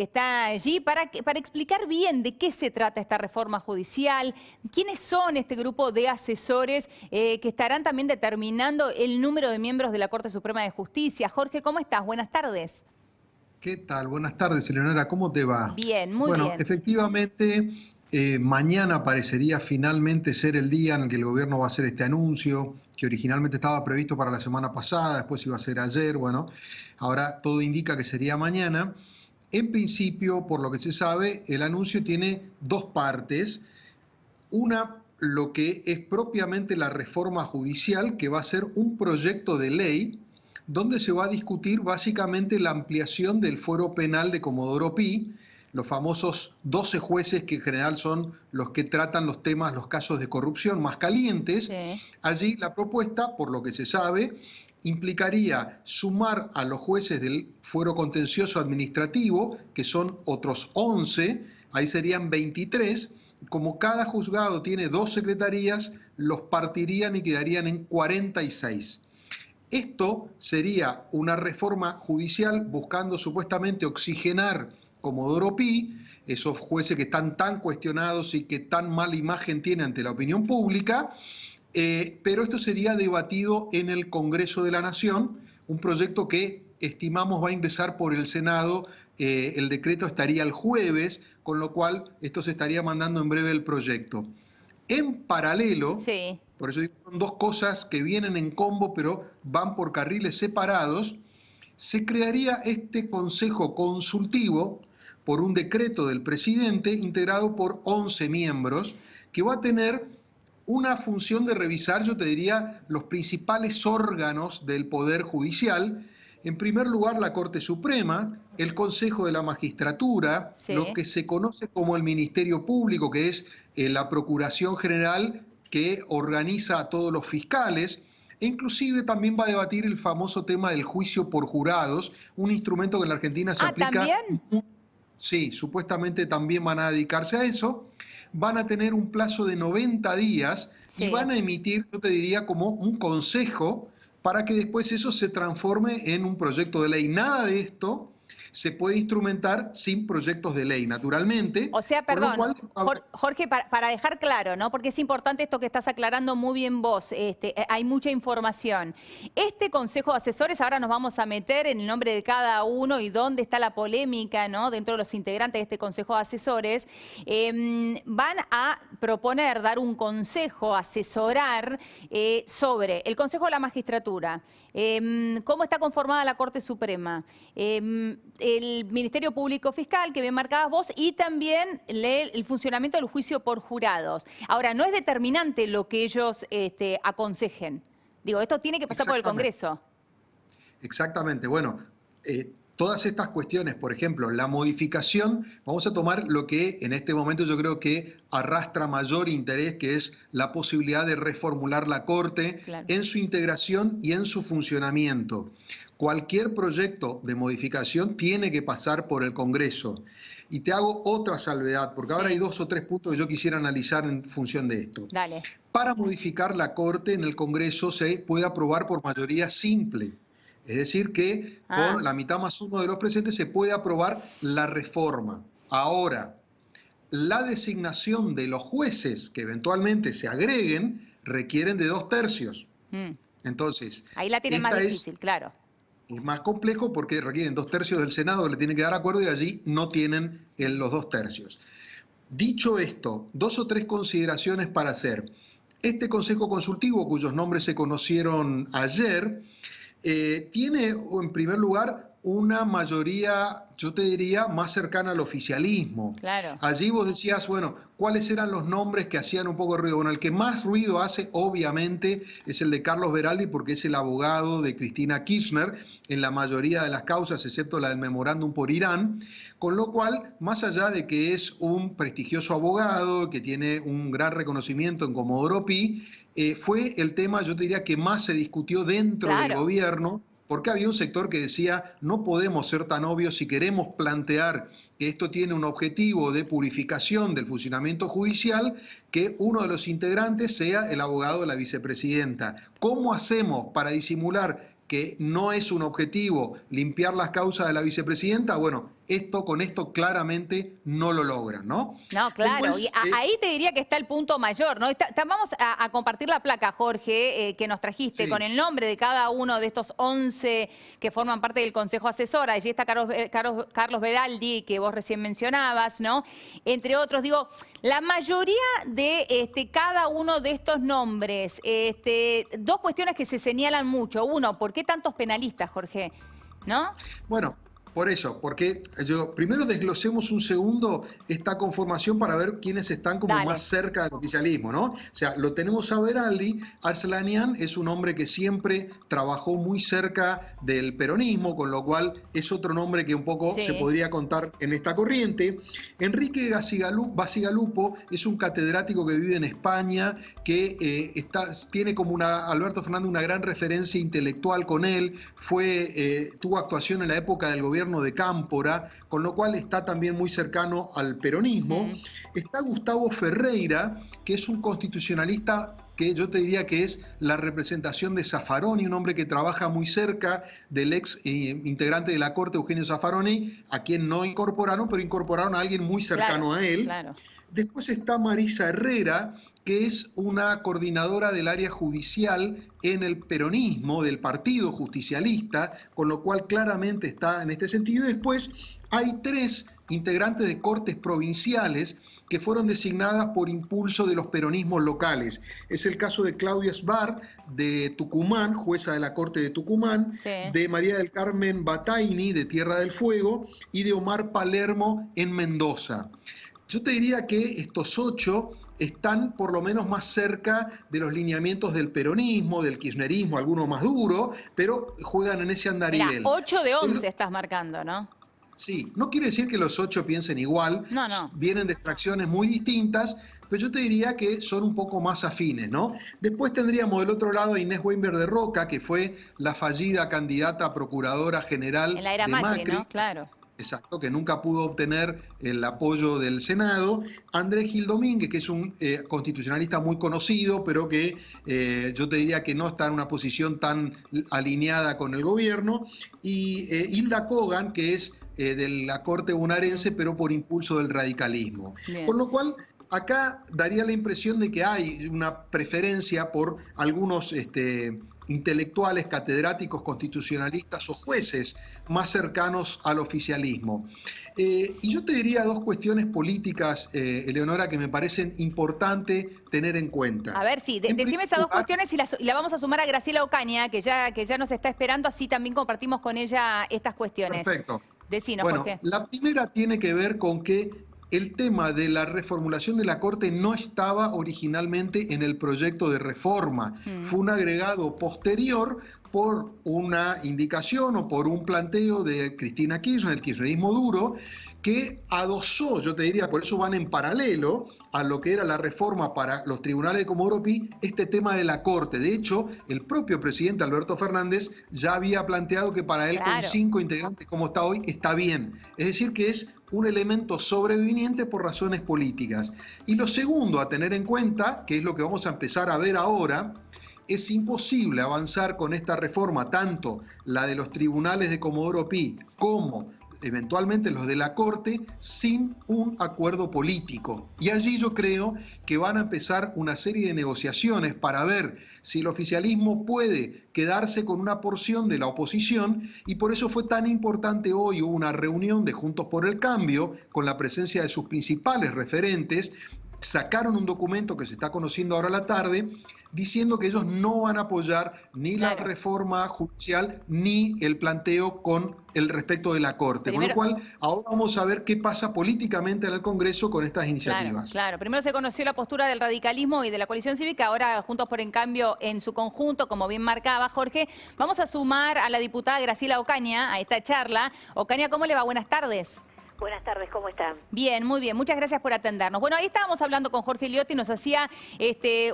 Está allí para explicar bien de qué se trata esta reforma judicial, quiénes son este grupo de asesores que estarán también determinando el número de miembros de la Corte Suprema de Justicia. Jorge, ¿cómo estás? Buenas tardes. ¿Qué tal? Buenas tardes, Eleonora. ¿Cómo te va? Bien, muy Bueno, bien. efectivamente, mañana parecería finalmente ser el día en que el gobierno va a hacer este anuncio, que originalmente estaba previsto para la semana pasada, después iba a ser ayer, bueno, ahora todo indica que sería mañana. En principio, por lo que se sabe, el anuncio tiene dos partes. Una, lo que es propiamente la reforma judicial, que va a ser un proyecto de ley donde se va a discutir básicamente la ampliación del fuero penal de Comodoro Pi, los famosos 12 jueces que en general son los que tratan los temas, los casos de corrupción más calientes. Sí. Allí la propuesta, por lo que se sabe, implicaría sumar a los jueces del fuero contencioso administrativo, que son otros 11, ahí serían 23, como cada juzgado tiene 2 secretarías, los partirían y quedarían en 46. Esto sería una reforma judicial buscando supuestamente oxigenar Comodoro Pi, esos jueces que están tan cuestionados y que tan mala imagen tienen ante la opinión pública, pero esto sería debatido en el Congreso de la Nación, un proyecto que estimamos va a ingresar por el Senado, el decreto estaría el jueves, con lo cual esto se estaría mandando en breve el proyecto. En paralelo, Sí. por eso digo, son dos cosas que vienen en combo, pero van por carriles separados, se crearía este Consejo Consultivo por un decreto del presidente integrado por 11 miembros, que va a tener una función de revisar, yo te diría, los principales órganos del Poder Judicial. En primer lugar, la Corte Suprema, el Consejo de la Magistratura, Sí. lo que se conoce como el Ministerio Público, que es la Procuración General que organiza a todos los fiscales, e inclusive también va a debatir el famoso tema del juicio por jurados, un instrumento que en la Argentina se aplica. ¿También? Sí, supuestamente también van a dedicarse a eso. Van a tener un plazo de 90 días y Sí. van a emitir, yo te diría, como un consejo para que después eso se transforme en un proyecto de ley. Nada de esto se puede instrumentar sin proyectos de ley, naturalmente. O sea, con lo perdón, cual, Jorge, para dejar claro, ¿no? Porque es importante esto que estás aclarando muy bien vos, hay mucha información. Este Consejo de Asesores, ahora nos vamos a meter en el nombre de cada uno y dónde está la polémica, ¿no? Dentro de los integrantes de este Consejo de Asesores, van a proponer, dar un consejo, asesorar sobre el Consejo de la Magistratura, cómo está conformada la Corte Suprema, el Ministerio Público Fiscal, que bien marcabas vos, y también el funcionamiento del juicio por jurados. Ahora, no es determinante lo que ellos aconsejen. Digo, esto tiene que pasar por el Congreso. Exactamente. Bueno, todas estas cuestiones, por ejemplo, la modificación, vamos a tomar lo que en este momento yo creo que arrastra mayor interés, que es la posibilidad de reformular la Corte en su integración y en su funcionamiento. Cualquier proyecto de modificación tiene que pasar por el Congreso. Y te hago otra salvedad, porque ahora hay 2 o 3 puntos que yo quisiera analizar en función de esto. Dale. Para modificar la Corte en el Congreso se puede aprobar por mayoría simple. Es decir, que con la mitad más 1 de los presentes se puede aprobar la reforma. Ahora, la designación de los jueces que eventualmente se agreguen requieren de 2/3. Entonces, ahí la tienen más difícil, claro. Es más complejo porque requieren 2/3 del Senado que le tienen que dar acuerdo y allí no tienen los 2/3. Dicho esto, 2 o 3 consideraciones para hacer. Este Consejo Consultivo, cuyos nombres se conocieron ayer, tiene en primer lugar una mayoría, yo te diría, más cercana al oficialismo. Claro. Allí vos decías, bueno, ¿cuáles eran los nombres que hacían un poco de ruido? Bueno, el que más ruido hace, obviamente, es el de Carlos Veraldi, porque es el abogado de Cristina Kirchner en la mayoría de las causas, excepto la del memorándum por Irán, con lo cual, más allá de que es un prestigioso abogado, que tiene un gran reconocimiento en Comodoro Pi, fue el tema, yo te diría, que más se discutió dentro del gobierno, porque había un sector que decía, no podemos ser tan obvios si queremos plantear que esto tiene un objetivo de purificación del funcionamiento judicial, que uno de los integrantes sea el abogado de la vicepresidenta. ¿Cómo hacemos para disimular que no es un objetivo limpiar las causas de la vicepresidenta? Bueno, con esto claramente no lo logran, ¿no? No, claro, Después, y ahí te diría que está el punto mayor, ¿no? Vamos a compartir la placa, Jorge, que nos trajiste sí. con el nombre de cada uno de estos 11 que forman parte del Consejo Asesor. Allí está Carlos Veraldi, que vos recién mencionabas, ¿no? Entre otros, digo, la mayoría de cada uno de estos nombres, dos cuestiones que se señalan mucho. Uno, ¿por qué tantos penalistas, Jorge? ¿No? Bueno, por eso, porque primero desglosemos un segundo esta conformación para ver quiénes están como Dale. más cerca del oficialismo, ¿no? O sea, lo tenemos a Veraldi. Arslanian es un hombre que siempre trabajó muy cerca del peronismo, con lo cual es otro nombre que un poco Sí. se podría contar en esta corriente. Enrique Bacigalupo es un catedrático que vive en España, que tiene como Alberto Fernández una gran referencia intelectual con él, tuvo actuación en la época del gobierno de Cámpora, con lo cual está también muy cercano al peronismo. Está Gustavo Ferreira, que es un constitucionalista que yo te diría que es la representación de Zaffaroni, un hombre que trabaja muy cerca del ex integrante de la Corte, Eugenio Zaffaroni, a quien no incorporaron, pero incorporaron a alguien muy cercano a él. Claro. Después está Marisa Herrera, que es una coordinadora del área judicial en el peronismo, del Partido Justicialista, con lo cual claramente está en este sentido. Y después hay 3 integrantes de cortes provinciales que fueron designadas por impulso de los peronismos locales. Es el caso de Claudia Sbar, de Tucumán, jueza de la Corte de Tucumán, Sí. de María del Carmen Bataini, de Tierra del Fuego, y de Omar Palermo en Mendoza. Yo te diría que estos 8 están por lo menos más cerca de los lineamientos del peronismo, del kirchnerismo, algunos más duros, pero juegan en ese andarivel. Mira, 8 de 11 estás marcando, ¿no? Sí, no quiere decir que los 8 piensen igual, No. Vienen de extracciones muy distintas, pero yo te diría que son un poco más afines, ¿no? Después tendríamos del otro lado a Inés Weinberg de Roca, que fue la fallida candidata a procuradora general En la era de Macri, ¿no? Claro. Exacto, que nunca pudo obtener el apoyo del Senado. Andrés Gil Domínguez, que es un constitucionalista muy conocido, pero que yo te diría que no está en una posición tan alineada con el gobierno. Y Hilda Kogan, que es de la Corte bonaerense, pero por impulso del radicalismo. Bien. Con lo cual, acá daría la impresión de que hay una preferencia por algunos intelectuales, catedráticos, constitucionalistas o jueces más cercanos al oficialismo. Y yo te diría 2 cuestiones políticas, Eleonora, que me parecen importantes tener en cuenta. A ver, sí, decime esas 2 cuestiones y la vamos a sumar a Graciela Ocaña, que ya nos está esperando, así también compartimos con ella estas cuestiones. Perfecto. Decinos, bueno, Jorge. La primera tiene que ver con que el tema de la reformulación de la Corte no estaba originalmente en el proyecto de reforma. Fue un agregado posterior por una indicación o por un planteo de Cristina Kirchner, el kirchnerismo duro, que adosó, yo te diría, por eso van en paralelo a lo que era la reforma para los tribunales de Comodoro Pi, este tema de la Corte. De hecho, el propio presidente Alberto Fernández ya había planteado que para él, con 5 integrantes como está hoy, está bien. Es decir, que es un elemento sobreviviente por razones políticas. Y lo segundo a tener en cuenta, que es lo que vamos a empezar a ver ahora, es imposible avanzar con esta reforma, tanto la de los tribunales de Comodoro Pi como eventualmente los de la Corte, sin un acuerdo político. Y allí yo creo que van a empezar una serie de negociaciones para ver si el oficialismo puede quedarse con una porción de la oposición, y por eso fue tan importante hoy una reunión de Juntos por el Cambio con la presencia de sus principales referentes. Sacaron un documento que se está conociendo ahora a la tarde, diciendo que ellos no van a apoyar ni la reforma judicial ni el planteo con el respecto de la Corte. Con lo cual, ahora vamos a ver qué pasa políticamente en el Congreso con estas iniciativas. Claro. Primero se conoció la postura del radicalismo y de la coalición cívica, ahora Juntos por el Cambio en su conjunto, como bien marcaba Jorge. Vamos a sumar a la diputada Graciela Ocaña a esta charla. Ocaña, ¿cómo le va? Buenas tardes. Buenas tardes, ¿cómo están? Bien, muy bien. Muchas gracias por atendernos. Bueno, ahí estábamos hablando con Jorge Liotti, nos hacía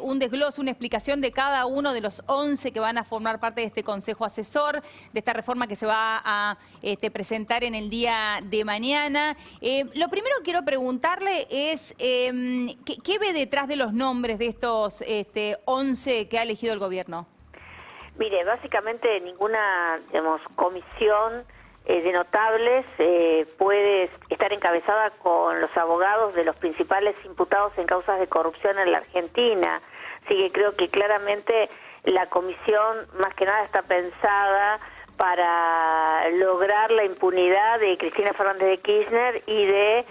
un desglose, una explicación de cada uno de los 11 que van a formar parte de este Consejo Asesor, de esta reforma que se va a presentar en el día de mañana. Lo primero que quiero preguntarle es, ¿qué ve detrás de los nombres de estos 11 que ha elegido el gobierno? Mire, básicamente ninguna, digamos, comisión de notables, puede estar encabezada con los abogados de los principales imputados en causas de corrupción en la Argentina. Así que creo que claramente la comisión más que nada está pensada para lograr la impunidad de Cristina Fernández de Kirchner y de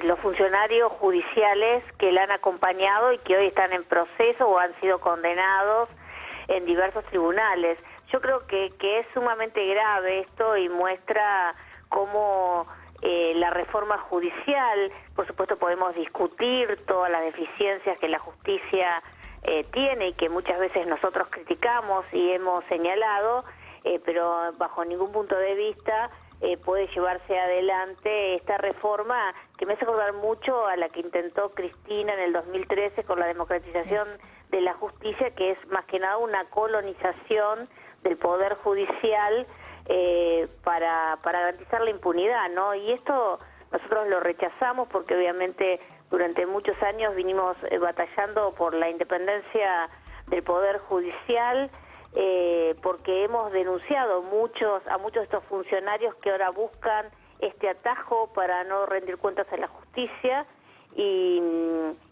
los funcionarios judiciales que la han acompañado y que hoy están en proceso o han sido condenados en diversos tribunales. Yo creo que es sumamente grave esto y muestra cómo la reforma judicial, por supuesto podemos discutir todas las deficiencias que la justicia tiene y que muchas veces nosotros criticamos y hemos señalado, pero bajo ningún punto de vista puede llevarse adelante esta reforma que me hace acordar mucho a la que intentó Cristina en el 2013 con la democratización de la justicia, que es más que nada una colonización del Poder Judicial para garantizar la impunidad, ¿no? Y esto nosotros lo rechazamos porque obviamente durante muchos años vinimos batallando por la independencia del Poder Judicial, porque hemos denunciado a muchos de estos funcionarios que ahora buscan este atajo para no rendir cuentas a la justicia y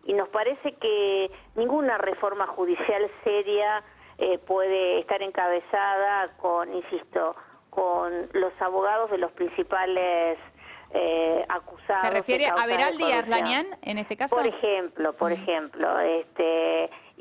nos parece que ninguna reforma judicial seria puede estar encabezada con, insisto, con los abogados de los principales acusados. ¿Se refiere a Beraldi y Arlanian en este caso? Por ejemplo,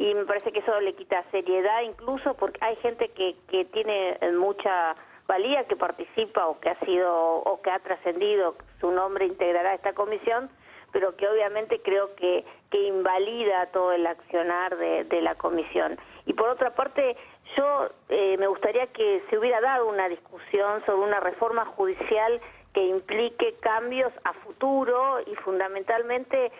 y me parece que eso le quita seriedad, incluso porque hay gente que tiene mucha valía, que participa o que ha trascendido, su nombre integrará esta comisión, pero que obviamente creo que invalida todo el accionar de la comisión. Y por otra parte, yo me gustaría que se hubiera dado una discusión sobre una reforma judicial que implique cambios a futuro y fundamentalmente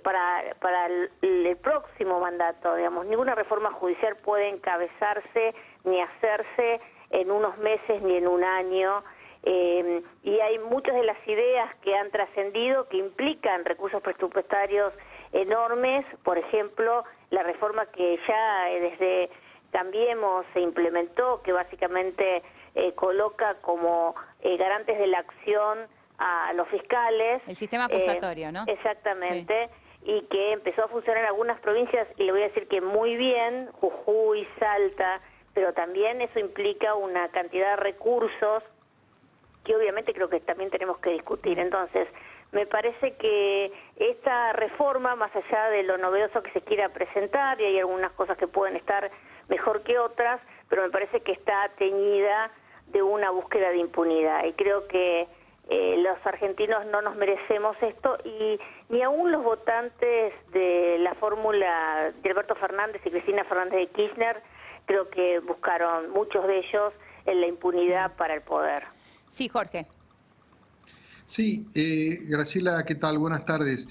para el próximo mandato, digamos. Ninguna reforma judicial puede encabezarse ni hacerse en unos meses ni en un año, y hay muchas de las ideas que han trascendido que implican recursos presupuestarios enormes. Por ejemplo, la reforma que ya desde Cambiemos se implementó, que básicamente coloca como garantes de la acción a los fiscales. El sistema acusatorio, ¿no? Exactamente, sí. Y que empezó a funcionar en algunas provincias, y le voy a decir que muy bien, Jujuy, Salta, pero también eso implica una cantidad de recursos que obviamente creo que también tenemos que discutir. Entonces, me parece que esta reforma, más allá de lo novedoso que se quiera presentar, y hay algunas cosas que pueden estar mejor que otras, pero me parece que está teñida de una búsqueda de impunidad. Y creo que los argentinos no nos merecemos esto, y ni aún los votantes de la fórmula de Alberto Fernández y Cristina Fernández de Kirchner, creo que buscaron muchos de ellos en la impunidad para el poder. Sí, Jorge. Sí, Graciela, ¿qué tal? Buenas tardes.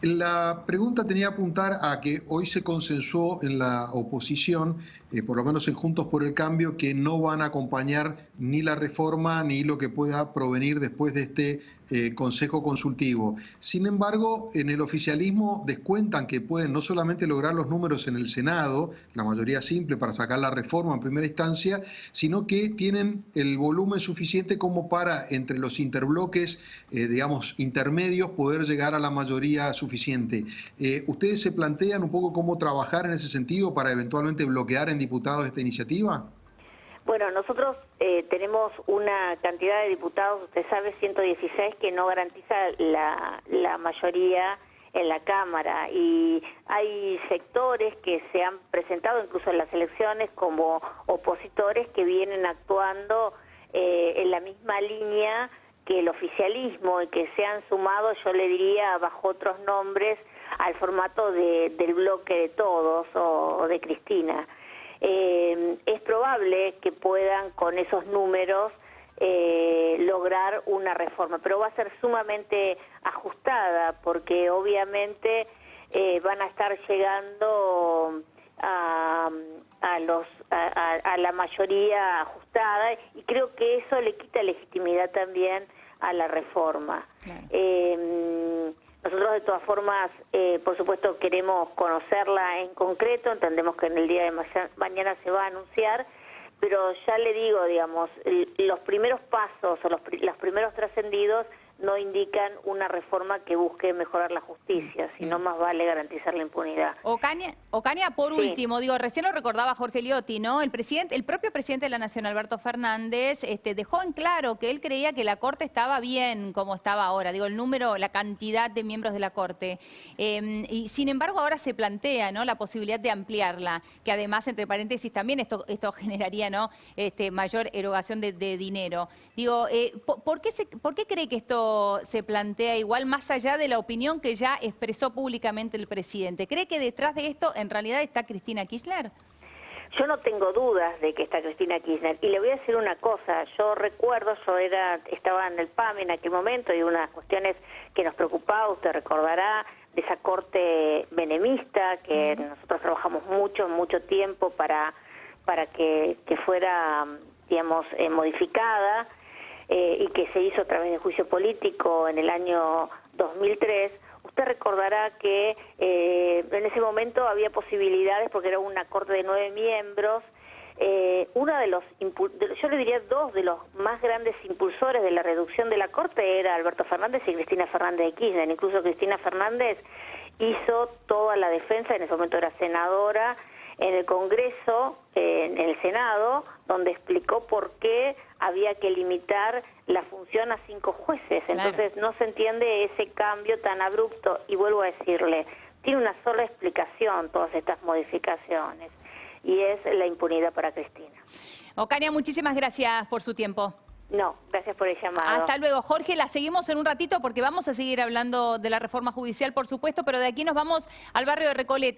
La pregunta tenía que apuntar a que hoy se consensuó en la oposición, por lo menos en Juntos por el Cambio, que no van a acompañar ni la reforma ni lo que pueda provenir después de este Consejo Consultivo. Sin embargo, en el oficialismo descuentan que pueden no solamente lograr los números en el Senado, la mayoría simple para sacar la reforma en primera instancia, sino que tienen el volumen suficiente como para, entre los interbloques, digamos, intermedios, poder llegar a la mayoría suficiente. ¿Ustedes se plantean un poco cómo trabajar en ese sentido para eventualmente bloquear en diputados esta iniciativa? Bueno, nosotros tenemos una cantidad de diputados, usted sabe, 116, que no garantiza la mayoría en la Cámara, y hay sectores que se han presentado incluso en las elecciones como opositores que vienen actuando en la misma línea que el oficialismo y que se han sumado, yo le diría, bajo otros nombres, al formato del bloque de todos o de Cristina. Es probable que puedan con esos números lograr una reforma, pero va a ser sumamente ajustada porque obviamente van a estar llegando a la mayoría ajustada, y creo que eso le quita legitimidad también a la reforma. Claro. Nosotros de todas formas, por supuesto, queremos conocerla en concreto, entendemos que en el día de mañana se va a anunciar, pero ya le digo, digamos, los primeros pasos o los primeros trascendidos no indican una reforma que busque mejorar la justicia, sino más vale garantizar la impunidad. Ocaña, por último, digo, recién lo recordaba Jorge Liotti, ¿no? El propio presidente de la Nación, Alberto Fernández, dejó en claro que él creía que la Corte estaba bien como estaba ahora, digo, el número, la cantidad de miembros de la Corte. Y sin embargo ahora se plantea, ¿no?, la posibilidad de ampliarla, que además, entre paréntesis, también esto generaría, ¿no?, mayor erogación de dinero. Digo, ¿por qué cree que esto se plantea igual más allá de la opinión que ya expresó públicamente el presidente? ¿Cree que detrás de esto en realidad está Cristina Kirchner? Yo no tengo dudas de que está Cristina Kirchner. Y le voy a decir una cosa, yo recuerdo, estaba en el PAMI en aquel momento y unas cuestiones que nos preocupaba, usted recordará, de esa corte menemista que nosotros trabajamos mucho tiempo para que fuera, digamos, modificada. Y que se hizo a través de juicio político en el año 2003, usted recordará que en ese momento había posibilidades, porque era una corte de 9 miembros, uno de los, yo le diría 2 de los más grandes impulsores de la reducción de la corte era Alberto Fernández y Cristina Fernández de Kirchner. Incluso Cristina Fernández hizo toda la defensa, en ese momento era senadora, en el Congreso, en el Senado, donde explicó por qué había que limitar la función a 5 jueces. Claro. Entonces no se entiende ese cambio tan abrupto. Y vuelvo a decirle, tiene una sola explicación todas estas modificaciones, y es la impunidad para Cristina. Ocaña, muchísimas gracias por su tiempo. No, gracias por el llamado. Hasta luego. Jorge, la seguimos en un ratito porque vamos a seguir hablando de la reforma judicial, por supuesto, pero de aquí nos vamos al barrio de Recoleta.